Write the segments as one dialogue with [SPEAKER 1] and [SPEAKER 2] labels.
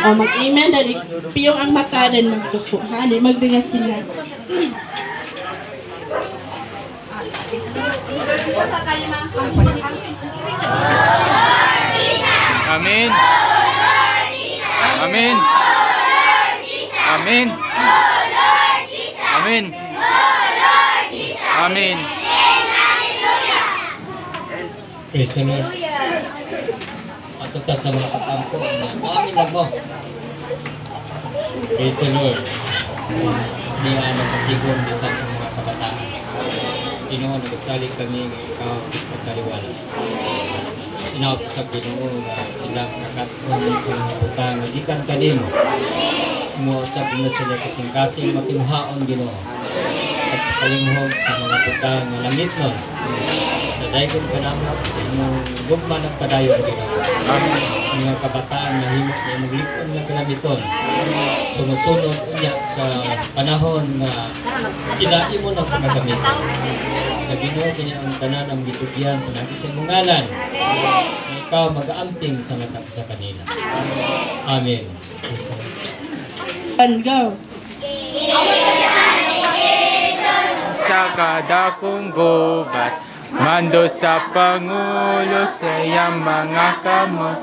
[SPEAKER 1] O, mag-amen. Dali, piyong ang mata din magduko. Ha? Di magdingas sila.
[SPEAKER 2] Amin. Amin. Amin. Amin. Amin.
[SPEAKER 3] Praise the Lord. Ato ta sa mga katampo. Amin lang mo. Praise the Lord. Di ano patigon bisan sa mga kabataan. Ginoo nagsali kami ng ikaw pagkaliwala. Inaot sa Ginoo na sila nakatulong sa mga butang na gikan kanimo. Umuusap mo sila kasing-kasing makinuhaon Ginoo. At kalinghog sa mga butang na langit nun. Sa daigod ka naman, yung gugma ng padayon Ginoo. Mga kabataan na himot na maglipon ng kalabiton. Sumusunod niya sa panahon na sila imo ng pagkagamitan. Sa Ginoo kanya ang tanan ang gitugyan sa isang ngalan na ikaw mag-aamping sa mata sa kanila. Amen.
[SPEAKER 1] And go.
[SPEAKER 2] Sa kadakong gubat, mando sa Pangulo sa iyang mga kamot,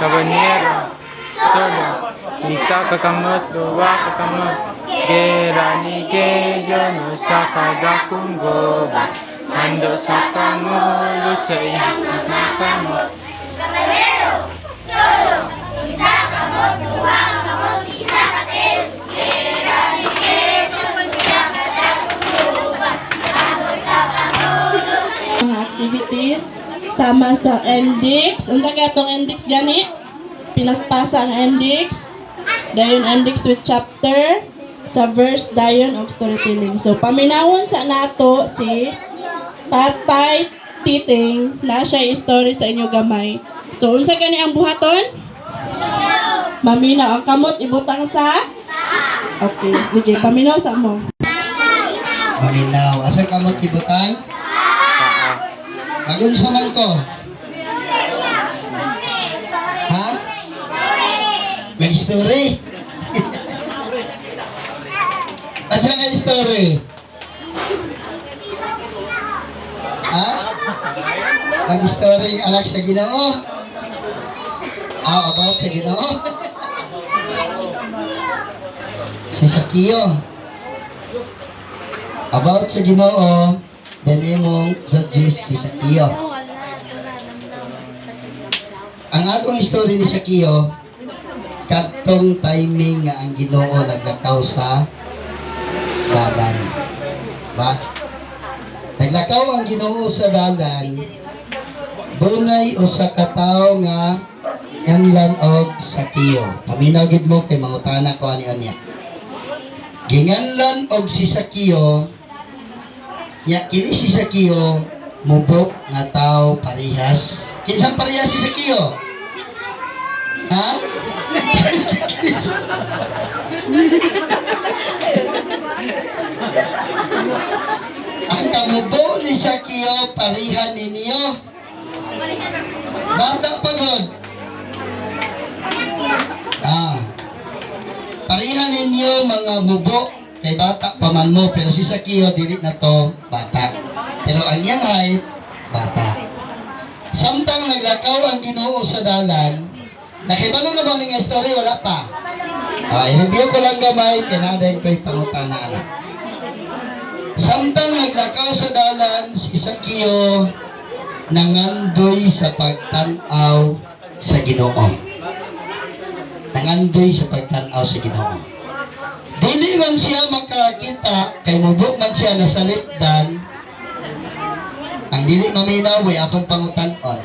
[SPEAKER 2] kabanero, solo, isa kakamot, dua kakamot, gera ni Geyon sa kadakong gubat, mando sa Pangulo sa iyang mga kamot,
[SPEAKER 4] Kabanero, solo, isa kamot, dua kamot, isa katil, kera ni Geyon, isa kadakong gubat, mando sa Pangulo sa
[SPEAKER 1] Mga activities sama sa NDIX. Unsa kaya itong NDIX gani? Pinaspasa ang NDIX. Dayon NDIX with chapter. Sa verse dayon og storytelling. So paminawon sa nato si Tatay Titing na siya story sa inyo gamay. So unsa gani ang buhaton? Maminaw ang kamot ibutang sa. Okay, sige, paminaw sa mo.
[SPEAKER 5] Maminaw. Asa kamot ibutang? Magun sa man ko. Ha? May story? Asa nga story? Ha? Mag-story ang anak sa Ginoo? About sa Ginoo? Si Sakio. About sa Ginoo, dali mong suggest si Sakio. Ang akong story ni Sakio, katong timing nga ang Ginoo naglakaw sa dalan. Ba? Naglakaw ang Ginoo sa dalan, dunay usa ka tawo nga nganlan og Sakio. Paminaw gid mo kay mangutana ko ani anya. Ginganlan og si Sakio, nya kini si Sakio mubok nga tawo parehas. Kinsang parehas si Sakio? Ha? Ang kamubo ni Sakio parihan ninyo. Bata pa god. Parihan ninyo mga mubo kay bata pa man mo, pero si Sakio dili na to bata. Pero ang iyang height bata. Samtang naglakaw ang Ginoo sa dalan, nakibalo na ba ning story? Wala pa. I-review ko lang gamay, kinaday ko'y pangutana na. Samtang naglakaw sa dalan, si Sakio nangandoy sa pagtanaw sa Ginoo. Nangandoy sa pagtanaw sa Ginoo. Dili man siya makakita, kay mubok man siya nasalipdan. Ang dili maminaw, way akong pangutan-on.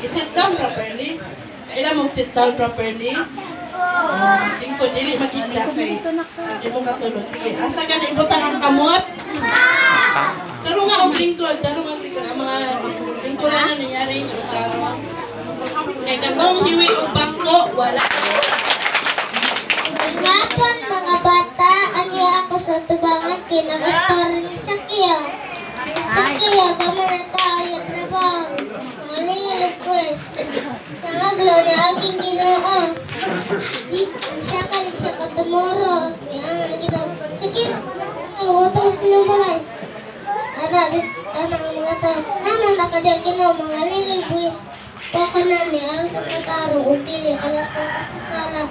[SPEAKER 1] Sit down properly. Kailan mo sit down properly? Tingko, dili magigla kay. Di mo katulog. Sige, hasta ka na ibutang ang kamot. Taro nga og lingkod. Taro nga lingkod. Ang mga lingkod na nangyari sa karon. Kay katong hiwi o bangko, wala.
[SPEAKER 4] Ngapon mga bata, aniya ako sa tubangan kinag-story ni Sakio. Sakio, tama na tayo, trabaho. Malingilog ko Lunes. Nangaglaw na aking Ginoo. Siya ka rin siya ka tomorrow. Yan, Ginoo. Sakit. Watos na balay. Ana ang mga tao. Ana nakadya Ginoo mga ligay buwis. Paka na niya alam sa pagkaro o dili alam sa kasasala.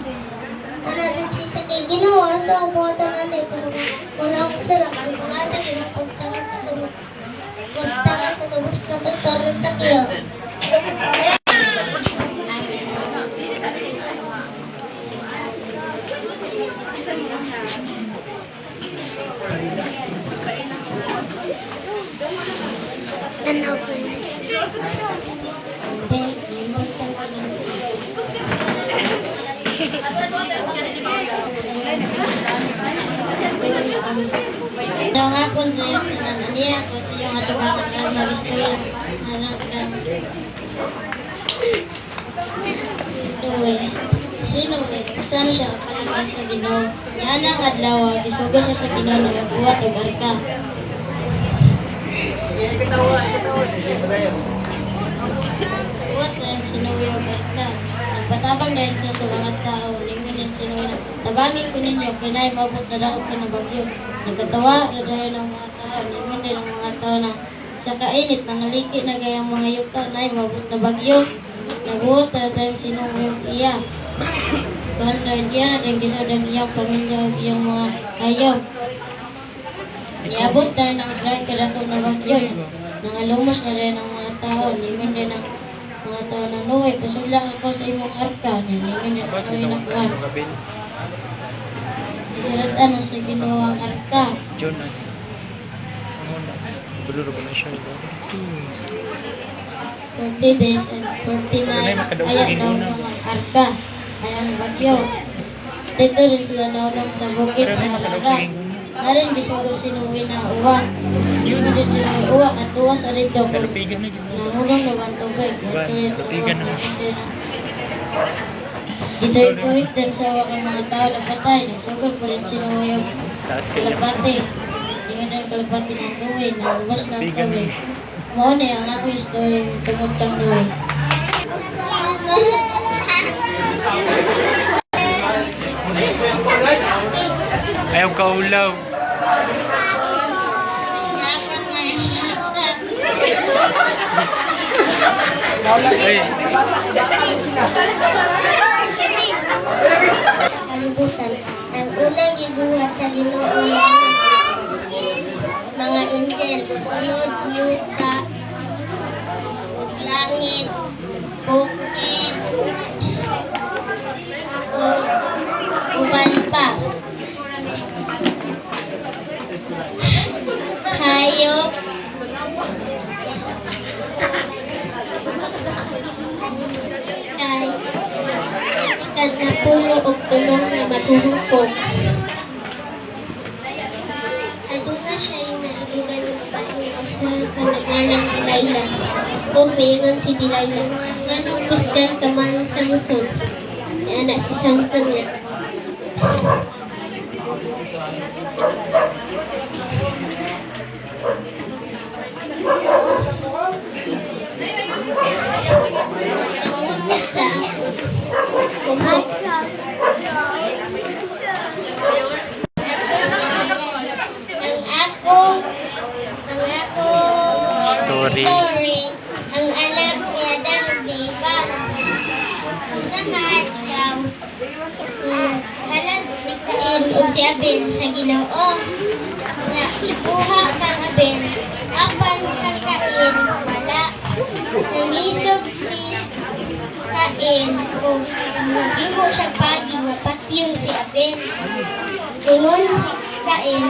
[SPEAKER 4] Ana din siya kay Ginoo aso ang buhatan natin pero wala akong sila kay mga ating pinapagtangan sa tumot. Pagtangan sa tumos na pastor sa kiyo. Tanaw ko yan. Then, Daw nga po sa iyong tinananiya ko sa iyong atubangan ng mag-istorya anak ng Sino usan siya kapalagay sa Ginoo. Yan ang adlaw, gisugo siya sa Ginoo na magbuhat o barka. Buhat dahil sinuwi o barka. Nagpatabang dahil siya sa mga tao. Lingon ng sinuwi na, tabangin ko ninyo, kinay mabot na dakot ka na bagyo. Nagkatawa na dahil ng mga tao. Lingon din ng mga tao na sa kainit, nangaliki na gayang mga yuta, nay mabot na bagyo. Naguot na dahil sinuwi o iya. Kung dahil iya na dahil kisa dahil iyang pamilya o iyang mga ayaw. Niabot dahil ng dahil kadako na bagyo. Nangalumos na rin ang mga tao. Lingon din ang mga tao na Noe, pasudlang ako sa imong arka. Ningon din sa Noe na kuhan. Isiratan na sa Ginoo ang arka.
[SPEAKER 2] Jonas. Belum na siya.
[SPEAKER 4] 40 days and 40 nights ayan daw ng arka. Ayang bagyo. Dito rin sila naunong sa bukid sa Harara. Narin gisugo sinuwi na uwa. Yung din sinuwi uwa at uwa sa rito ko. Nahurong naman tubig. Ito rin sa uwa. Dito yung kuwit din sa uwa ng mga tao na patay. Nagsugod po rin sinuwi yung kalapati. Yung din kalapati ng nuwi na uwas ng tubig. Mo na ang ako story ng tungod kang nuwi.
[SPEAKER 2] Ayaw ka ulaw. Ay,
[SPEAKER 4] Kalibutan. Ang unang gibuhat sa Ginoo mga angels, sunod yuta, langit, bukid, o uban pa. Hayop, ay ikan na puno og tulong na maghuhukom. Aduna siya yung naibugan ng babae na usa ka nagalang Delilah. O mingon si Delilah, nganong kusgan ka man Samson. Kaya na si Samson niya. Tungod sa
[SPEAKER 2] Story.
[SPEAKER 4] Ang anak niya Darby ba? Sa kaadlaw, halag si Cain o si Abel sa Ginoo. Na ibuha kang Abel, apan kang Cain wala. Nangisog si Cain o imo siya pagi mapatiyong si Abel. Ingon si Cain,